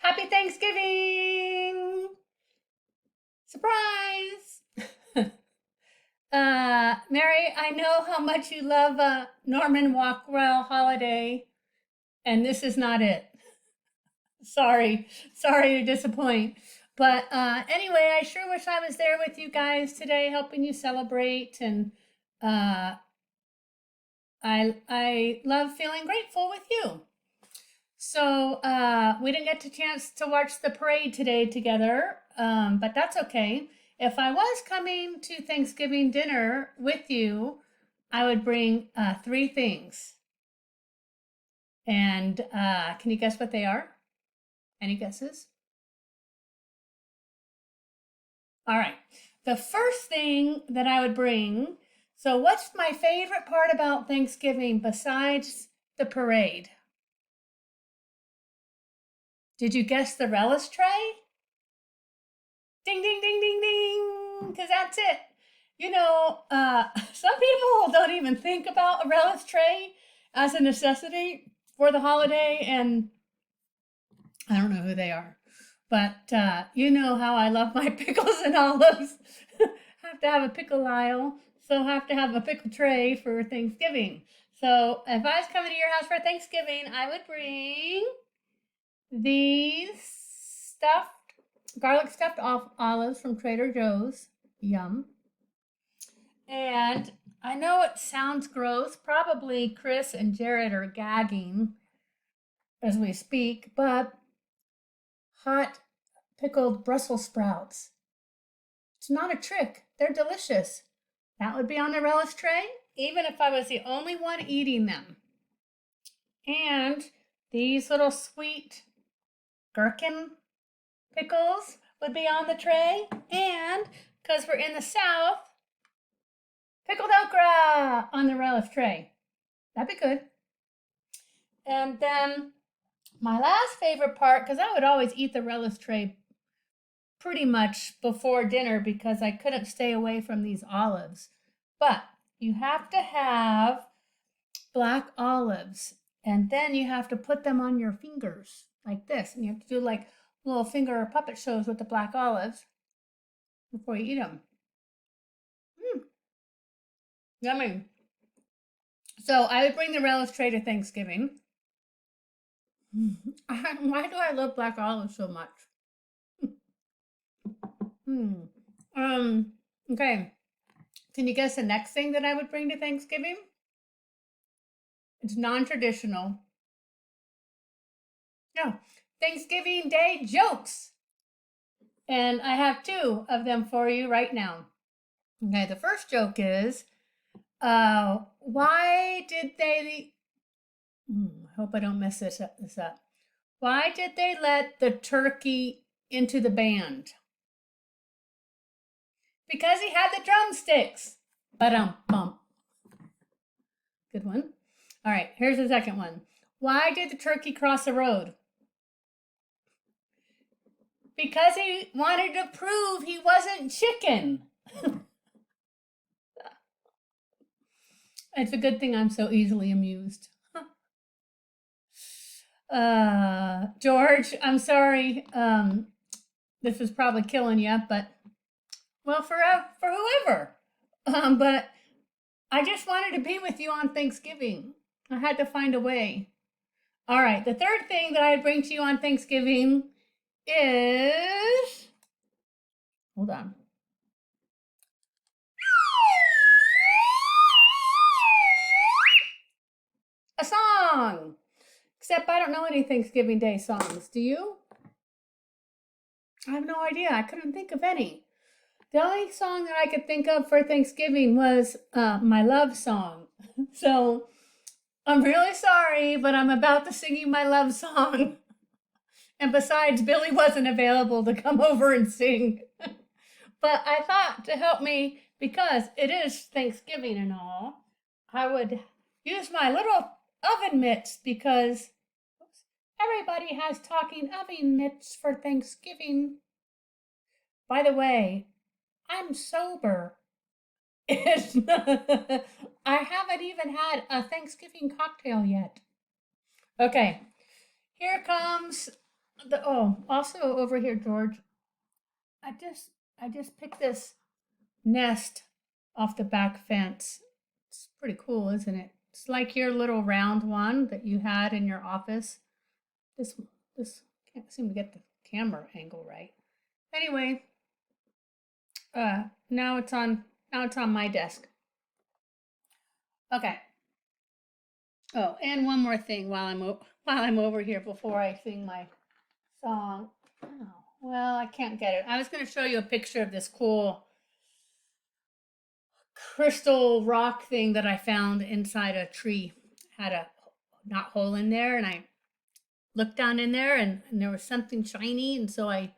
Happy Thanksgiving! Surprise! Mary, I know how much you love Norman Rockwell holiday, and this is not it. Sorry to disappoint. But anyway, I sure wish I was there with you guys today, helping you celebrate. And uh, I love feeling grateful with you. So we didn't get a chance to watch the parade today together, but that's okay. If I was coming to Thanksgiving dinner with you, I would bring three things. And can you guess what they are? Any guesses? All right. The first thing that I would bring, so what's my favorite part about Thanksgiving besides the parade? Did you guess the relish tray? Ding, ding, ding, ding, ding, because that's it. Some people don't even think about a relish tray as a necessity for the holiday, and I don't know who they are. But you know how I love my pickles and olives. Have to have a pickle aisle, so have to have a pickle tray for Thanksgiving. So if I was coming to your house for Thanksgiving, I would bring these garlic stuffed olives from Trader Joe's. Yum. And I know it sounds gross. Probably Chris and Jared are gagging as we speak, but hot pickled Brussels sprouts. It's not a trick. They're delicious. That would be on the relish tray, even if I was the only one eating them. And these little sweet gherkin pickles would be on the tray. And because we're in the South, pickled okra on the relish tray. That'd be good. And then my last favorite part, because I would always eat the relish tray pretty much before dinner because I couldn't stay away from these olives. But you have to have black olives, and then you have to put them on your fingers like this, and you have to do like little finger puppet shows with the black olives before you eat them. Yummy. So I would bring the relish tray to Thanksgiving. Why do I love black olives so much? Okay. Can you guess the next thing that I would bring to Thanksgiving? It's non-traditional. No, Thanksgiving Day jokes. And I have two of them for you right now. Okay, the first joke is, why did they, I hope I don't mess this up. Why did they let the turkey into the band? Because he had the drumsticks. Ba-dum-bum. Good one. All right, here's the second one. Why did the turkey cross the road? Because he wanted to prove he wasn't chicken. It's a good thing I'm so easily amused. George, I'm sorry. This is probably killing you, but well, for whoever. But I just wanted to be with you on Thanksgiving. I had to find a way. All right, the third thing that I bring to you on Thanksgiving is, hold on. A song. Except I don't know any Thanksgiving Day songs. Do you? I have no idea. I couldn't think of any. The only song that I could think of for Thanksgiving was my love song. So I'm really sorry, but I'm about to sing you my love song. And besides, Billy wasn't available to come over and sing. But I thought to help me, because it is Thanksgiving and all, I would use my little oven mitts because everybody has talking oven mitts for Thanksgiving. By the way, I'm sober. I haven't even had a Thanksgiving cocktail yet. Okay, here comes Also over here, George, I just picked this nest off the back fence. It's pretty cool, isn't it? It's like your little round one that you had in your office. This this can't seem to get the camera angle right. Anyway, now it's on my desk. Okay. Oh, and one more thing while I'm over here before I sing my song. Oh, well, I can't get it. I was going to show you a picture of this cool crystal rock thing that I found inside a tree. Had a knot hole in there, and I looked down in there, and there was something shiny, and so I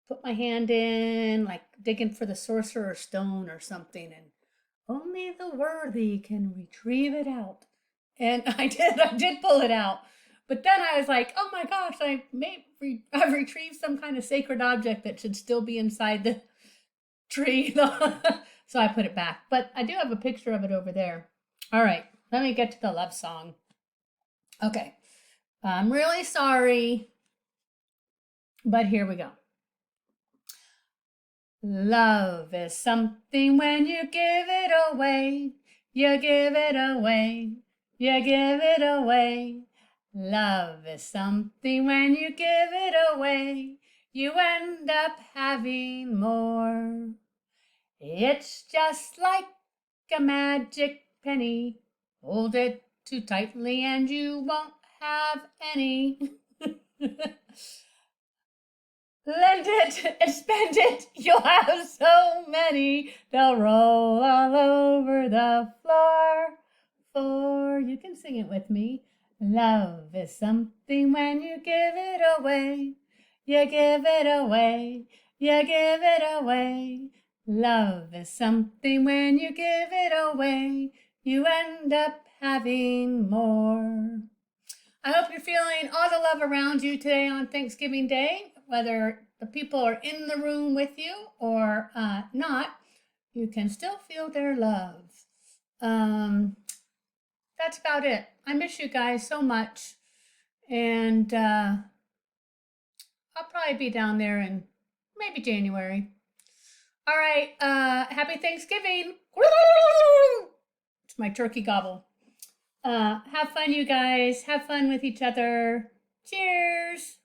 put my hand in, like digging for the sorcerer's stone or something, and only the worthy can retrieve it out. And I did pull it out. But then I was like, oh my gosh, I've retrieved some kind of sacred object that should still be inside the tree. So I put it back. But I do have a picture of it over there. All right, let me get to the love song. Okay, I'm really sorry, but here we go. Love is something when you give it away, you give it away, you give it away. Love is something when you give it away, you end up having more. It's just like a magic penny. Hold it too tightly and you won't have any. Lend it and spend it, you'll have so many, they'll roll all over the floor. For you can sing it with me. Love is something when you give it away, you give it away, you give it away. Love is something when you give it away, you end up having more. I hope you're feeling all the love around you today on Thanksgiving Day, whether the people are in the room with you or not, you can still feel their love. That's about it. I miss you guys so much. And I'll probably be down there in maybe January. All right. Happy Thanksgiving. It's my turkey gobble. Have fun, you guys. Have fun with each other. Cheers.